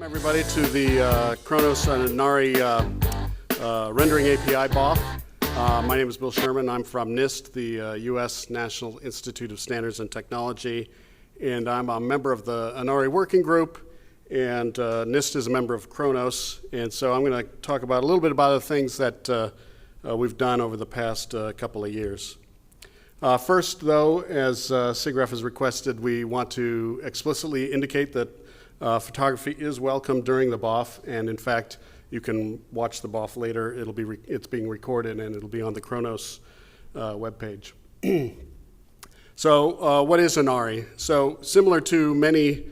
Welcome everybody to the Kronos and ANARI Rendering API BOF. My name is Bill Sherman. I'm from NIST, the U.S. National Institute of Standards and Technology, and I'm a member of the ANARI Working Group, and NIST is a member of Kronos, and so I'm going to talk about a little bit about the things that we've done over the past couple of years. First, though, as SIGGRAPH has requested, we want to explicitly indicate that photography is welcome during the BOF, and in fact, you can watch the BOF later. It's being recorded, and it'll be on the Kronos webpage. So, what is ANARI? So, similar to many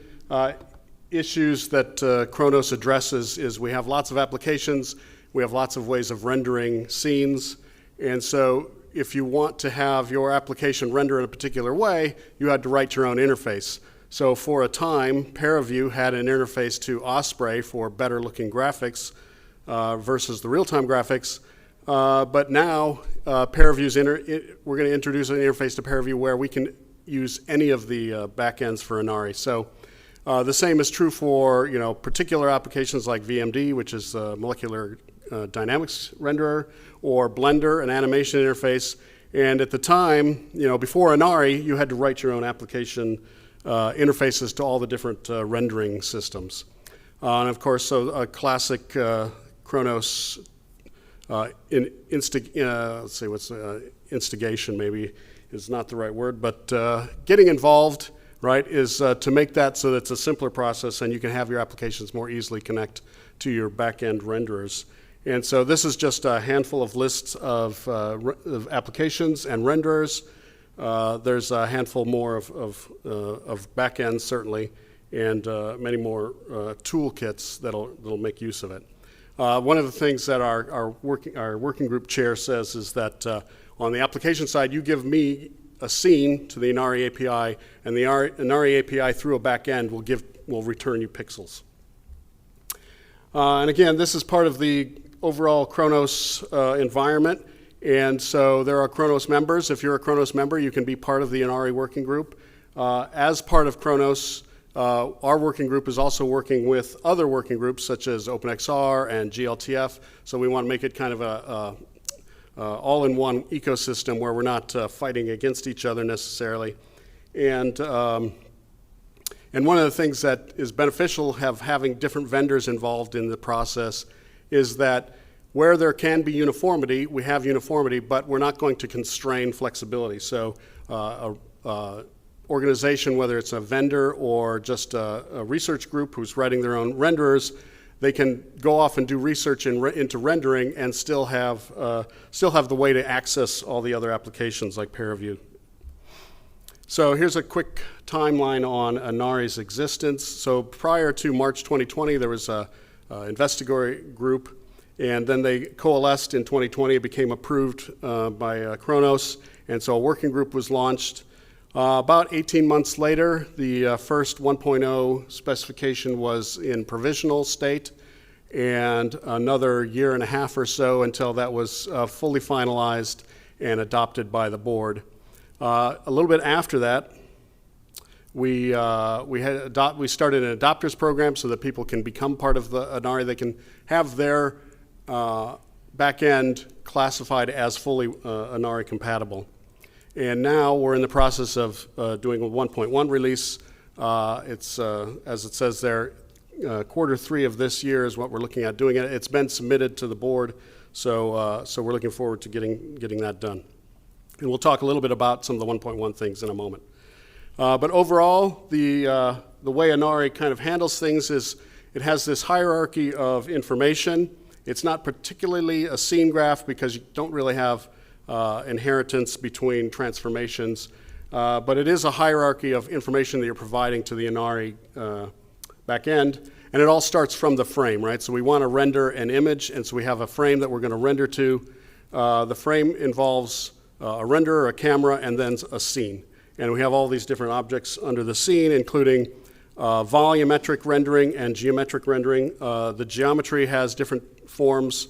issues that Kronos addresses, is we have lots of applications, we have lots of ways of rendering scenes, and so if you want to have your application render in a particular way, you had to write your own interface. So for a time, ParaView had an interface to Osprey for better looking graphics versus the real-time graphics. But now, we're going to introduce an interface to ParaView where we can use any of the backends for ANARI. So the same is true for particular applications like VMD, which is the molecular dynamics renderer, or Blender, an animation interface. And at the time, before ANARI, you had to write your own application interfaces to all the different rendering systems. And of course, so a classic Kronos instigation maybe is not the right word, but getting involved, right, is to make that so that it's a simpler process and you can have your applications more easily connect to your back-end renderers. And so this is just a handful of lists of applications and renderers. There's a handful more of backends, certainly, and many more toolkits that'll make use of it. One of the things that our working group chair says is that on the application side, you give me a scene to the ANARI API, and the ANARI API through a backend will return you pixels. And again, this is part of the overall Kronos environment. And so there are Kronos members. If you're a Kronos member, you can be part of the ANARI working group. As part of Kronos, our working group is also working with other working groups such as OpenXR and GLTF. So we want to make it kind of a all-in-one ecosystem where we're not fighting against each other necessarily. And one of the things that is beneficial of having different vendors involved in the process is that where there can be uniformity, we have uniformity, but we're not going to constrain flexibility. So organization, whether it's a vendor or just a research group who's writing their own renderers, they can go off and do research into rendering and still have the way to access all the other applications like ParaView. So here's a quick timeline on ANARI's existence. So prior to March 2020, there was a investigator group, and then they coalesced in 2020. It became approved by Kronos, and so a working group was launched. About 18 months later, the first 1.0 specification was in provisional state, and another year and a half or so until that was fully finalized and adopted by the board. A little bit after that, we started an adopters program so that people can become part of the ANARI. They can have their back end classified as fully ANARI compatible. And now we're in the process of doing a 1.1 release. It's, as it says there, Q3 of this year is what we're looking at doing it. It's been submitted to the board, so we're looking forward to getting that done. And we'll talk a little bit about some of the 1.1 things in a moment. But overall, the way ANARI kind of handles things is it has this hierarchy of information. It's not particularly a scene graph because you don't really have inheritance between transformations, but it is a hierarchy of information that you're providing to the ANARI backend, and it all starts from the frame, right? So we want to render an image, and so we have a frame that we're going to render to. The frame involves a renderer, a camera, and then a scene. And we have all these different objects under the scene, including volumetric rendering and geometric rendering. The geometry has different forms,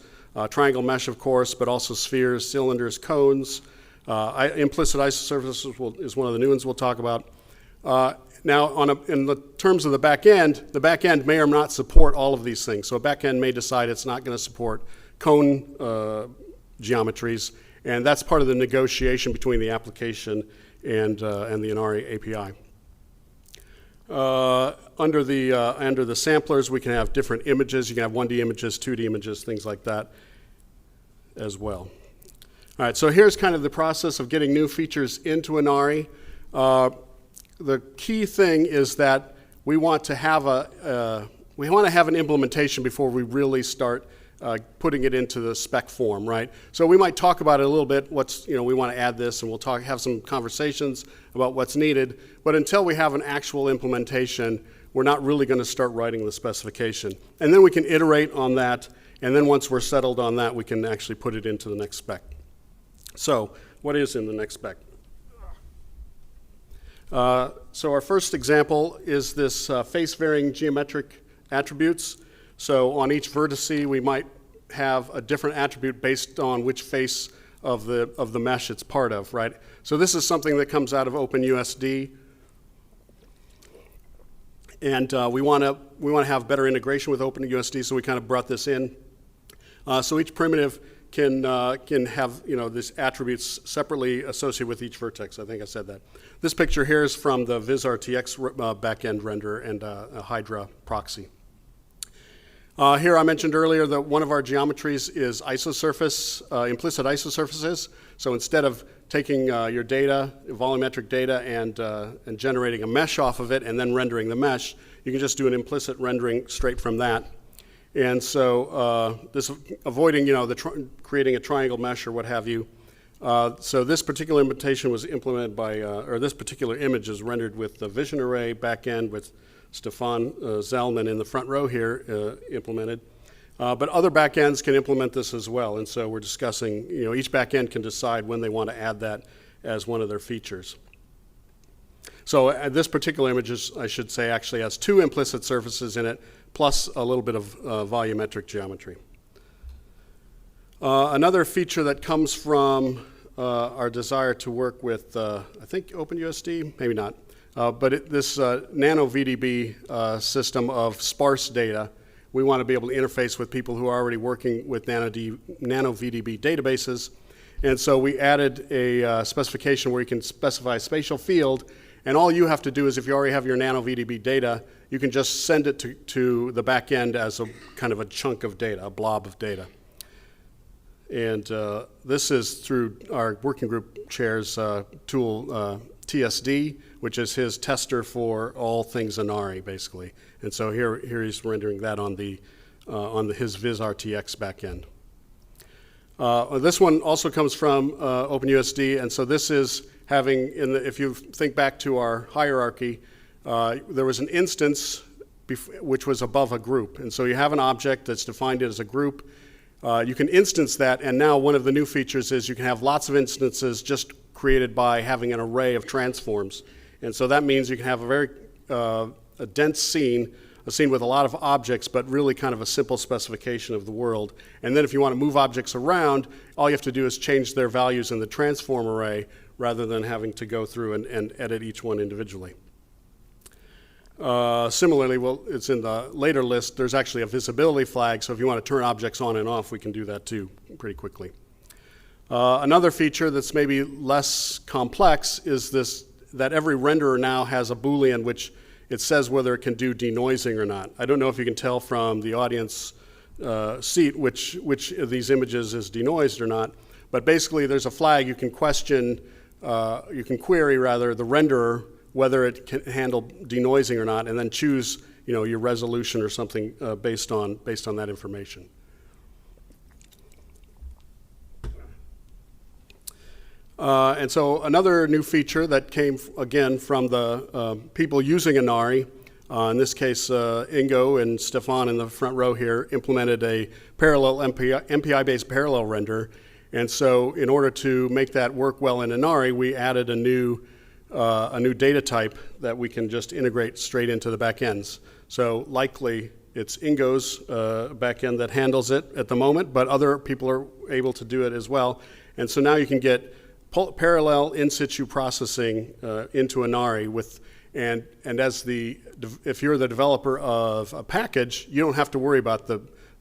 triangle mesh, of course, but also spheres, cylinders, cones. Implicit isosurfaces is one of the new ones we'll talk about. Now, in the terms of the back end may or not support all of these things. So a back end may decide it's not going to support cone geometries, and that's part of the negotiation between the application and the ANARI API. Under the samplers, we can have different images. You can have 1D images, 2D images, things like that as well. All right, so here's kind of the process of getting new features into ANARI. The key thing is that we want to have an implementation before we really start putting it into the spec form, right? So we might talk about it a little bit. We want to add this, and we'll have some conversations about what's needed. But until we have an actual implementation, we're not really going to start writing the specification. And then we can iterate on that, and then once we're settled on that, we can actually put it into the next spec. So what is in the next spec? So our first example is this face-varying geometric attributes. So on each vertice, we might have a different attribute based on which face of the mesh it's part of, right? So this is something that comes out of OpenUSD, and we want to have better integration with OpenUSD, so we kind of brought this in. So each primitive can have these attributes separately associated with each vertex. I think I said that. This picture here is from the VizRTX backend renderer and a Hydra proxy. Here I mentioned earlier that one of our geometries is isosurface, implicit isosurfaces. So instead of taking your data, volumetric data, and generating a mesh off of it and then rendering the mesh, you can just do an implicit rendering straight from that. And so this avoiding creating a triangle mesh or what have you. So this particular implementation was implemented by, or this particular image is rendered with the Vision Array backend with Stefan Zellman in the front row here implemented. But other backends can implement this as well. And so we're discussing, each backend can decide when they want to add that as one of their features. So this particular image, I should say, actually has two implicit surfaces in it, plus a little bit of volumetric geometry. Another feature that comes from our desire to work with, I think OpenUSD, maybe not, but this nano VDB system of sparse data, we want to be able to interface with people who are already working with nano VDB databases. And so we added a specification where you can specify a spatial field, and all you have to do is, if you already have your nano VDB data, you can just send it to the back end as a kind of a chunk of data, a blob of data. And this is through our working group chair's tool, TSD, which is his tester for all things ANARI, basically. And so here he's rendering that on his VizRTX backend. This one also comes from OpenUSD, and so this is having, if you think back to our hierarchy, there was an instance which was above a group. And so you have an object that's defined as a group. You can instance that, and now one of the new features is you can have lots of instances just created by having an array of transforms. And so that means you can have a very a dense scene, a scene with a lot of objects, but really kind of a simple specification of the world. And then if you want to move objects around, all you have to do is change their values in the transform array rather than having to go through and edit each one individually. Similarly, well, it's in the later list, there's actually a visibility flag, so if you want to turn objects on and off, we can do that too pretty quickly. Another feature that's maybe less complex is this, that every renderer now has a Boolean which it says whether it can do denoising or not. I don't know if you can tell from the audience seat which of these images is denoised or not, but basically there's a flag you can question, you can query rather the renderer whether it can handle denoising or not, and then choose your resolution or something based on that information. And so another new feature that came again from the people using ANARI, in this case Ingo and Stefan in the front row here implemented a parallel MPI-based parallel render. And so in order to make that work well in ANARI, we added a new data type that we can just integrate straight into the backends. So likely it's Ingo's backend that handles it at the moment, but other people are able to do it as well. And so now you can get parallel in situ processing into ANARI And if you're the developer of a package, you don't have to worry about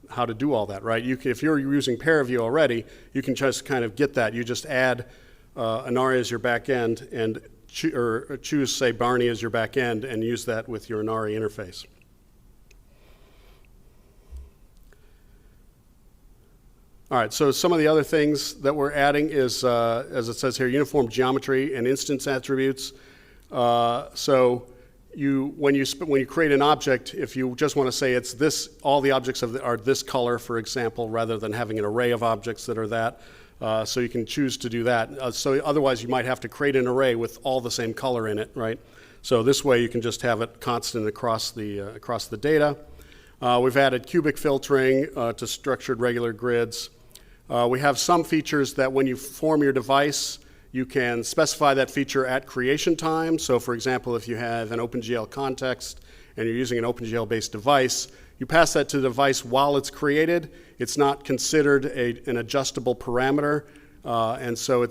how to do all that, right? If you're using ParaView already, you can just kind of get that. You just add ANARI as your back end and choose, say, Barney as your back end and use that with your ANARI interface. All right, so some of the other things that we're adding is, as it says here, uniform geometry and instance attributes. So when you create an object, if you just want to say it's this, all the objects are this color, for example, rather than having an array of objects that are that, so you can choose to do that. So otherwise, you might have to create an array with all the same color in it, right? So this way, you can just have it constant across the data. We've added cubic filtering to structured regular grids. We have some features that when you form your device, you can specify that feature at creation time. So for example, if you have an OpenGL context and you're using an OpenGL-based device, you pass that to the device while it's created. It's not considered an adjustable parameter. And so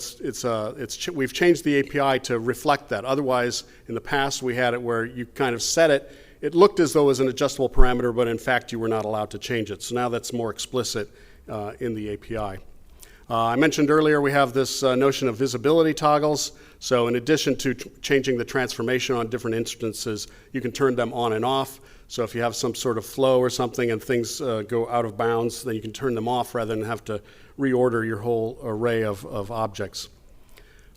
we've changed the API to reflect that. Otherwise, in the past, we had it where you kind of set it. It looked as though it was an adjustable parameter, but in fact, you were not allowed to change it. So now that's more explicit in the API. I mentioned earlier we have this notion of visibility toggles. So in addition to changing the transformation on different instances, you can turn them on and off. So if you have some sort of flow or something and things go out of bounds, then you can turn them off rather than have to reorder your whole array of objects.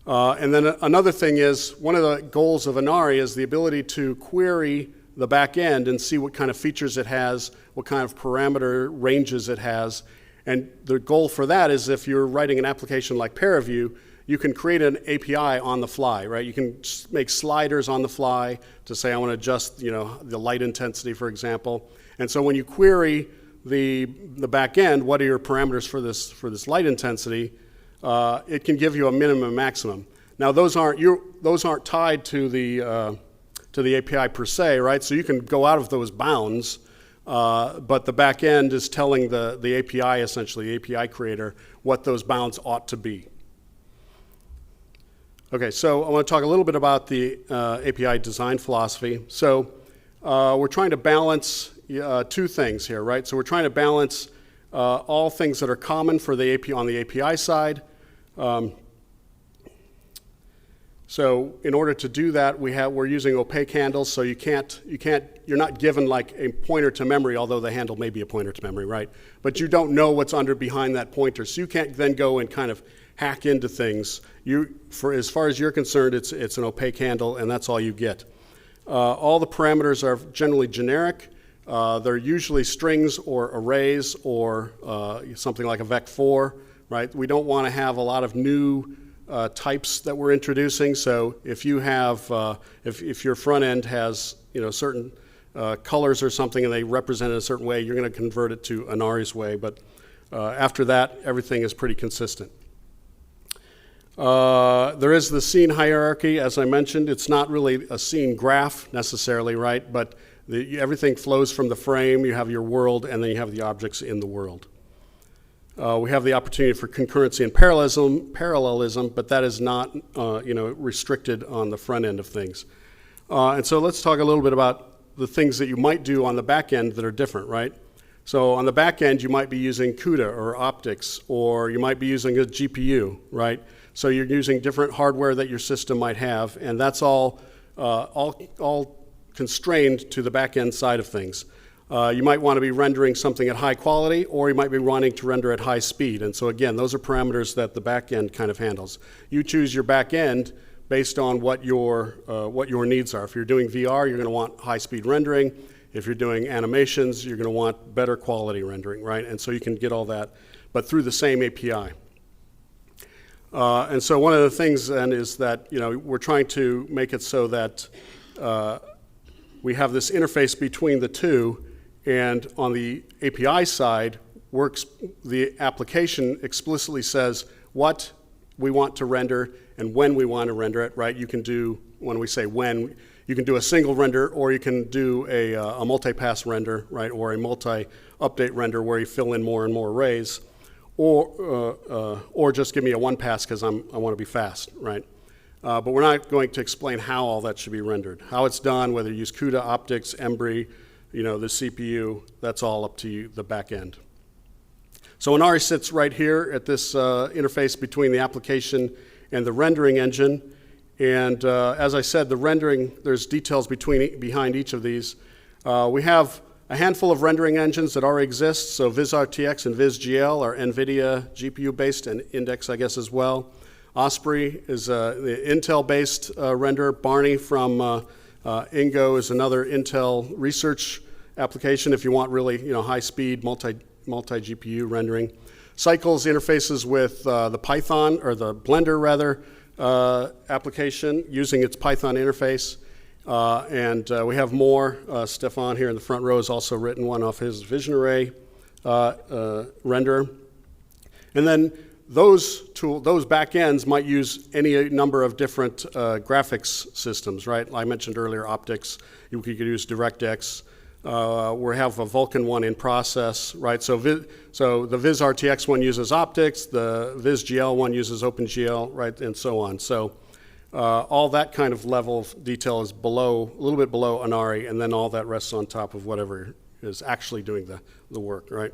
And then another thing is, one of the goals of ANARI is the ability to query the back end and see what kind of features it has, what kind of parameter ranges it has. And the goal for that is if you're writing an application like ParaView, you can create an API on the fly, right? You can make sliders on the fly to say, I want to adjust, the light intensity, for example. And so when you query the back end, what are your parameters for this light intensity? It can give you a minimum and maximum. Now those aren't tied to the API per se, right? So you can go out of those bounds. But the back end is telling the API, essentially, the API creator, what those bounds ought to be. Okay, so I want to talk a little bit about the API design philosophy. So we're trying to balance two things here, right? So we're trying to balance all things that are common for the API on the API side. So in order to do that, we're using opaque handles, so you're not given like a pointer to memory, although the handle may be a pointer to memory, right? But you don't know what's behind that pointer, so you can't then go and kind of hack into things. As far as you're concerned, it's an opaque handle, and that's all you get. All the parameters are generally generic. They're usually strings or arrays or something like a vec4, right? We don't want to have a lot of new types that we're introducing. So if you have, if your front end has, certain colors or something and they represent it a certain way, you're going to convert it to ANARI's way. But after that, everything is pretty consistent. There is the scene hierarchy, as I mentioned. It's not really a scene graph necessarily, right? But everything flows from the frame. You have your world, and then you have the objects in the world. We have the opportunity for concurrency and parallelism, but that is not restricted on the front end of things. And so let's talk a little bit about the things that you might do on the back end that are different, right? So on the back end, you might be using CUDA or optics, or you might be using a GPU, right? So you're using different hardware that your system might have, and that's all constrained to the back end side of things. You might want to be rendering something at high quality, or you might be wanting to render at high speed. And so again, those are parameters that the back end kind of handles. You choose your back end based on what your needs are. If you're doing VR, you're going to want high speed rendering. If you're doing animations, you're going to want better quality rendering, right? And so you can get all that, but through the same API. And so one of the things then is that we're trying to make it so that we have this interface between the two. And on the API side, the application explicitly says what we want to render and when we want to render it, right? You can do, when we say when, you can do a single render, or you can do a multi-pass render, right? Or a multi-update render where you fill in more and more arrays, or just give me a one pass because I want to be fast, right? but we're not going to explain how all that should be rendered. How it's done, whether you use CUDA, optics, Embry, the CPU, that's all up to you, the back end. So ANARI sits right here at this interface between the application and the rendering engine. And as I said, the rendering, there's details behind each of these. We have a handful of rendering engines that already exist. So VizRTX and VizGL are NVIDIA GPU-based, and Index, I guess, as well. Osprey is the Intel-based renderer. Barney from Ingo is another Intel research application if you want really high-speed multi-GPU rendering. Cycles interfaces with the Python, or the Blender rather, application using its Python interface. And we have more. Stefan here in the front row has also written one off his Vision Array renderer. And then those backends might use any number of different graphics systems, right? I mentioned earlier optics. You could use DirectX. We have a Vulkan one in process, right? So the VizRTX one uses optics, the VizGL one uses OpenGL, right, and so on. So all that kind of level of detail is below, a little bit below ANARI, and then all that rests on top of whatever is actually doing the work, right?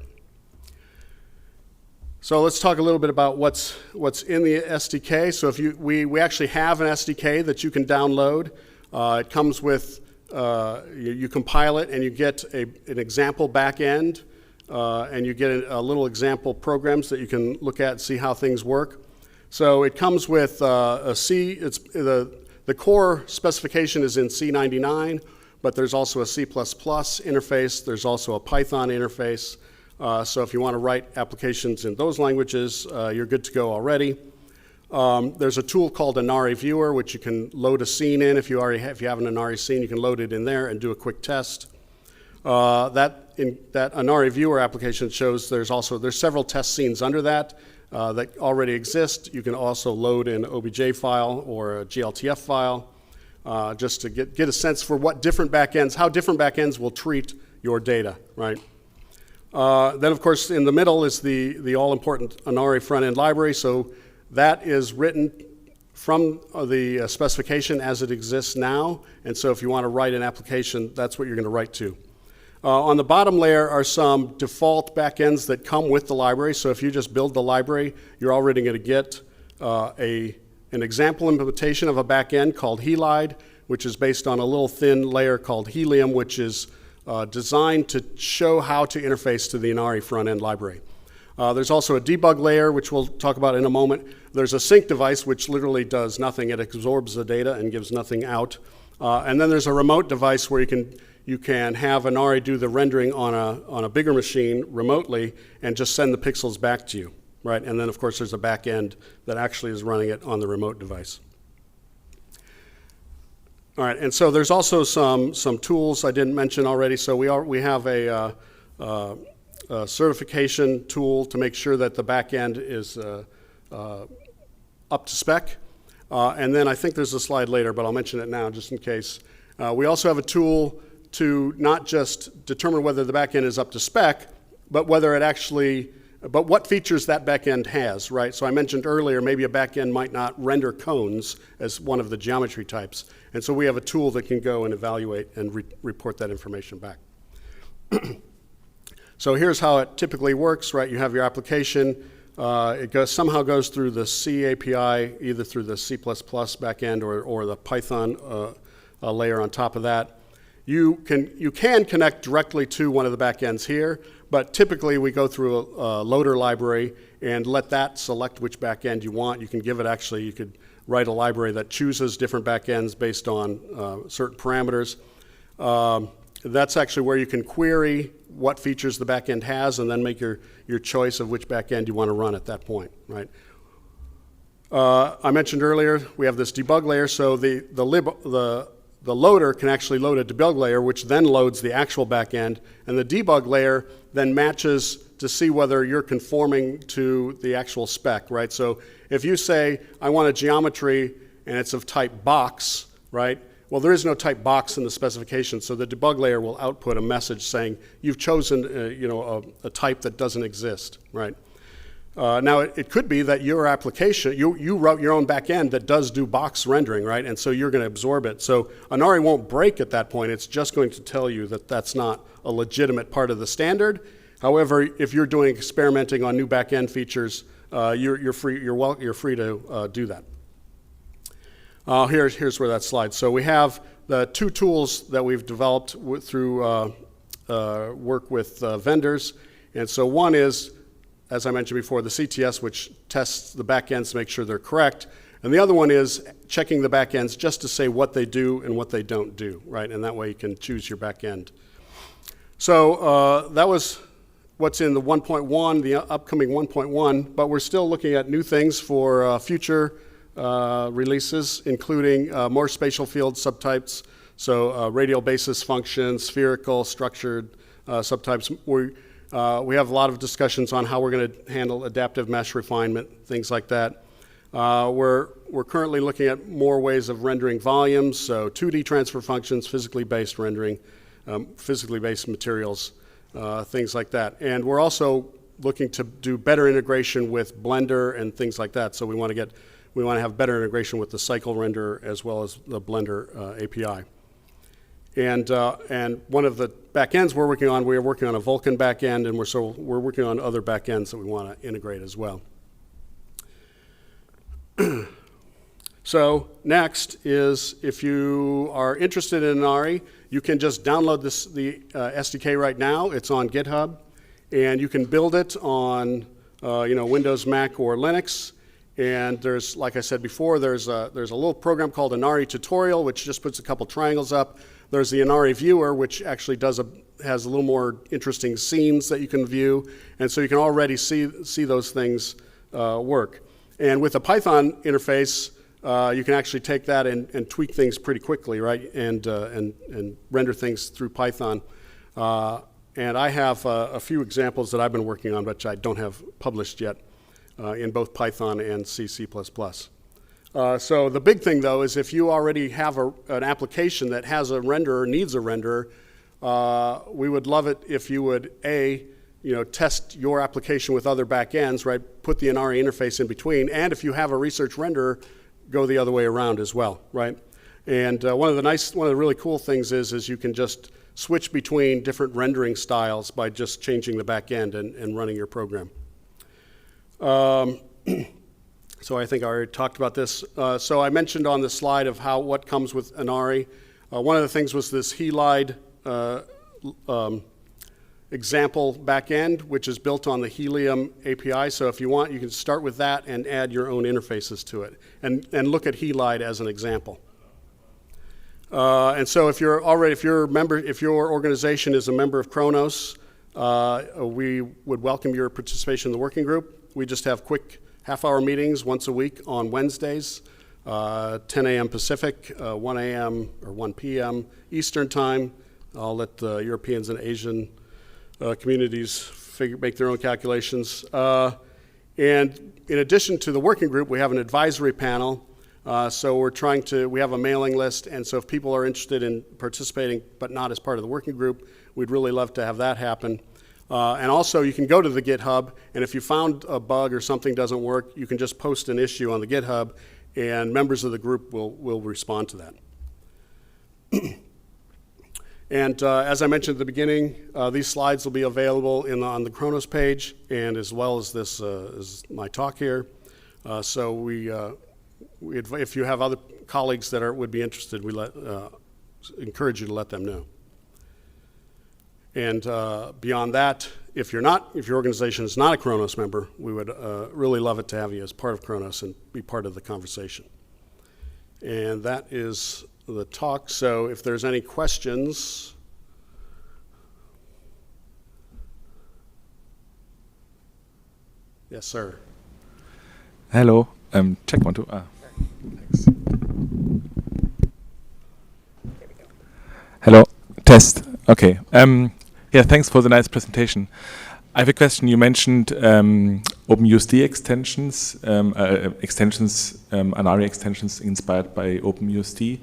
So let's talk a little bit about what's in the SDK. So we actually have an SDK that you can download. It comes with you compile it and you get an example backend, and you get a little example programs that you can look at and see how things work. So it comes with a C. The core specification is in C99, but there's also a C++ interface. There's also a Python interface. So if you want to write applications in those languages, you're good to go already. There's a tool called ANARI Viewer, which you can load a scene in. If you have an ANARI scene, you can load it in there and do a quick test. That ANARI Viewer application shows there's several test scenes under that already exist. You can also load an OBJ file or a GLTF file just to get a sense for how different backends will treat your data, right? Then, of course, in the middle is the all-important ANARI front-end library. So that is written from the specification as it exists now. And so if you want to write an application, that's what you're going to write to. On the bottom layer are some default backends that come with the library. So if you just build the library, you're already going to get an example implementation of a backend called Helide, which is based on a little thin layer called Helium, which is designed to show how to interface to the ANARI front-end library. There's also a debug layer, which we'll talk about in a moment. There's a sync device, which literally does nothing. It absorbs the data and gives nothing out. And then there's a remote device where you can have ANARI do the rendering on a bigger machine remotely and just send the pixels back to you, right? And then, of course, there's a back end that actually is running it on the remote device. All right, and so there's also some tools I didn't mention already. So we have a certification tool to make sure that the back end is up to spec. And then I think there's a slide later, but I'll mention it now just in case. We also have a tool to not just determine whether the back end is up to spec, but what features that back end has, right? So I mentioned earlier, maybe a back end might not render cones as one of the geometry types. And so we have a tool that can go and evaluate and report that information back. So here's how it typically works, right? You have your application. It somehow goes through the C API, either through the C++ backend or the Python layer on top of that. You can connect directly to one of the backends here, but typically we go through a loader library and let that select which backend you want. You can give it you could write a library that chooses different backends based on certain parameters. That's actually where you can query what features the backend has and then make your choice of which backend you want to run at that point, right? I mentioned earlier we have this debug layer, so the loader can actually load a debug layer, which then loads the actual backend, and the debug layer then matches to see whether you're conforming to the actual spec, right? So if you say, I want a geometry and it's of type box, right? Well, there is no type box in the specification, so the debug layer will output a message saying you've chosen a type that doesn't exist, right? Now, it could be that your application, you wrote your own backend that does do box rendering, right? And so you're going to absorb it. So ANARI won't break at that point. It's just going to tell you that that's not a legitimate part of the standard. However, if you're doing experimenting on new backend features, you're free to do that. Here's where that slides. So we have the two tools that we've developed through work with vendors. And so one is, as I mentioned before, the CTS, which tests the backends to make sure they're correct. And the other one is checking the backends just to say what they do and what they don't do, right? And that way you can choose your backend. So that was what's in the 1.1, the upcoming 1.1, but we're still looking at new things for future releases, including more spatial field subtypes, so radial basis functions, spherical, structured subtypes. We have a lot of discussions on how we're going to handle adaptive mesh refinement, things like that. We're currently looking at more ways of rendering volumes, so 2D transfer functions, physically based rendering, physically based materials, things like that. And we're also looking to do better integration with Blender and things like that. So we want to have better integration with the cycle renderer as well as the Blender API. And one of the backends we're working on a Vulkan backend, and we're working on other backends that we want to integrate as well. So next is, if you are interested in ANARI, you can just download the SDK right now. It's on GitHub, and you can build it on Windows, Mac, or Linux. And there's, like I said before, there's a little program called ANARI Tutorial, which just puts a couple triangles up. There's the ANARI Viewer, which actually has a little more interesting scenes that you can view, and so you can already see those things work. And with a Python interface, you can actually take that and tweak things pretty quickly, right? And render things through Python. And I have a few examples that I've been working on, which I don't have published yet, in both Python and C++. So the big thing, though, is if you already have an application that has a renderer, needs a renderer, we would love it if you would, test your application with other backends, right? Put the ANARI interface in between, and if you have a research renderer, go the other way around as well, right? And one of the really cool things is you can just switch between different rendering styles by just changing the backend and running your program. So I think I already talked about this. So I mentioned on the slide of what comes with ANARI. One of the things was this Helide example backend, which is built on the Helium API. So if you want, you can start with that and add your own interfaces to it, and look at Helide as an example. And so if your organization is a member of Kronos, we would welcome your participation in the working group. We just have quick half-hour meetings once a week on Wednesdays, 10 a.m. Pacific, 1 a.m. or 1 p.m. Eastern time. I'll let the Europeans and Asian communities make their own calculations. And in addition to the working group, we have an advisory panel. So we have a mailing list, and so if people are interested in participating but not as part of the working group, we'd really love to have that happen. And also, you can go to the GitHub, and if you found a bug or something doesn't work, you can just post an issue on the GitHub, and members of the group will respond to that. And as I mentioned at the beginning, these slides will be available on the Kronos page, and as well as this is my talk here. So if you have other colleagues that would be interested, we encourage you to let them know. And beyond that, if your organization is not a Kronos member, we would really love it to have you as part of Kronos and be part of the conversation. And that is the talk. So if there's any questions. Yes, sir. Hello. Check 1, 2. Thanks. Hello. Test. Okay. Yeah, thanks for the nice presentation. I have a question. You mentioned OpenUSD extensions, ANARI extensions inspired by OpenUSD.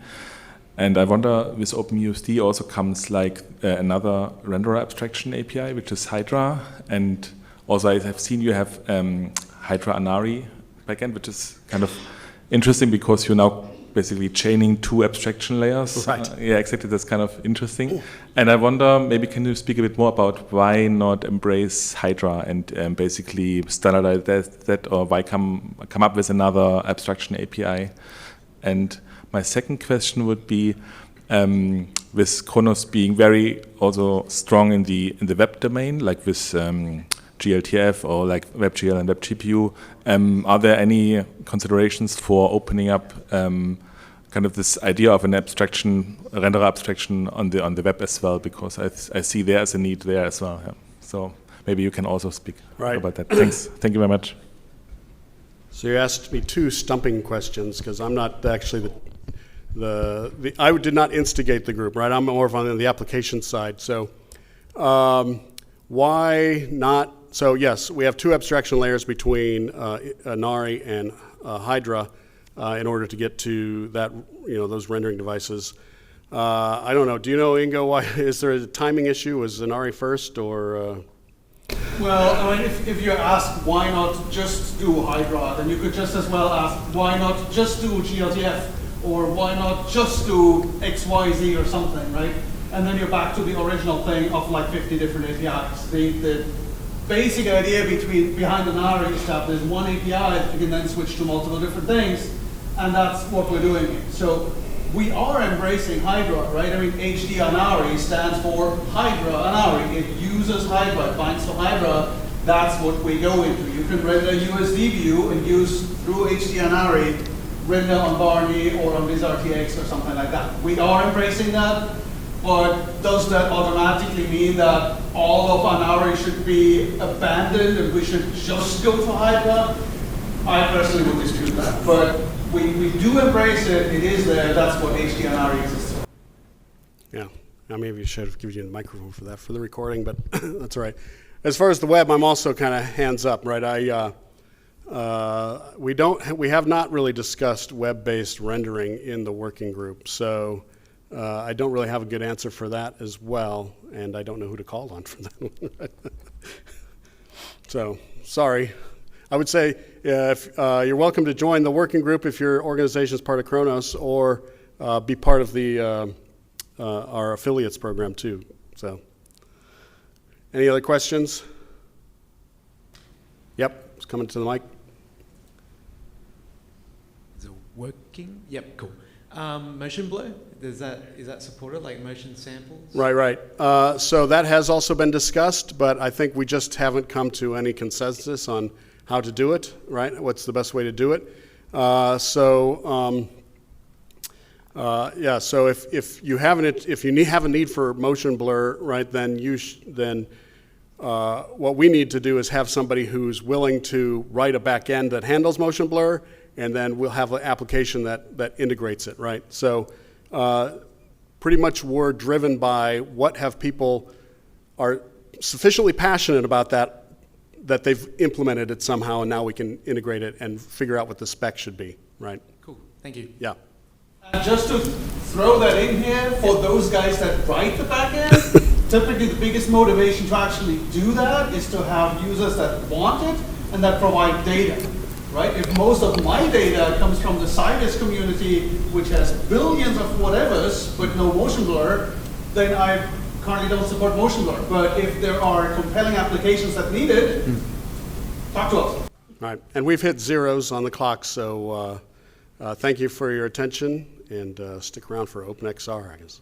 And I wonder, with OpenUSD also comes like another renderer abstraction API, which is Hydra. And also I have seen you have Hydra ANARI backend, which is kind of interesting because you're now basically chaining two abstraction layers. Right. Yeah, exactly. That's kind of interesting. And I wonder, maybe can you speak a bit more about why not embrace Hydra and basically standardize that, or why come up with another abstraction API? And my second question would be, with Kronos being very also strong in the web domain, like with GLTF or like WebGL and WebGPU, are there any considerations for opening up kind of this idea of an abstraction, a renderer abstraction on the web as well? Because I see there's a need there as well. Yeah. So maybe you can also speak about that. Thanks. Thank you very much. So you asked me two stumping questions because I'm not actually I did not instigate the group, right? I'm more on the application side. So why not? So yes, we have two abstraction layers between ANARI and Hydra in order to get to that, those rendering devices. I don't know. Do you know, Ingo? Why is there a timing issue? Was ANARI first, or? Well, I mean, if you ask why not just do Hydra, then you could just as well ask why not just do GLTF, or why not just do XYZ or something, right? And then you're back to the original thing of like 50 different APIs. The basic idea behind ANARI is that there's one API that you can then switch to multiple different things, and that's what we're doing here. So we are embracing Hydra, right? I mean, HD ANARI stands for Hydra ANARI. It uses Hydra, it binds to Hydra. That's what we go into. You can render a USD view and use through HD ANARI, render on Barney or on BizRTX or something like that. We are embracing that, but does that automatically mean that all of ANARI should be abandoned and we should just go to Hydra? I personally would dispute that, but we do embrace it. It is there. That's what HD ANARI exists for. Yeah, now maybe you should have given you the microphone for that, for the recording, but that's all right. As far as the web, I'm also kind of hands up, right? We have not really discussed web-based rendering in the working group, so I don't really have a good answer for that as well, and I don't know who to call on for that. So, sorry. I would say if you're welcome to join the working group if your organization is part of Kronos, or be part of our affiliates program too. So, any other questions? Yep, it's coming to the mic. Is it working? Yep, cool. Motion blur, is that supported, like motion samples? Right. So that has also been discussed, but I think we just haven't come to any consensus on how to do it, right? What's the best way to do it? So if you have a need for motion blur, right, then what we need to do is have somebody who's willing to write a back end that handles motion blur, and then we'll have an application that integrates it, right? So pretty much we're driven by what have people are sufficiently passionate about that they've implemented it somehow, and now we can integrate it and figure out what the spec should be, right? Cool, thank you. Yeah. Just to throw that in here, for those guys that write the backend, typically the biggest motivation to actually do that is to have users that want it and that provide data, right? If most of my data comes from the Cyrus community, which has billions of whatevers, but no motion blur, then I currently don't support motion blur. But if there are compelling applications that need it, talk to us. Right, and we've hit zeros on the clock, so thank you for your attention, and stick around for OpenXR, I guess.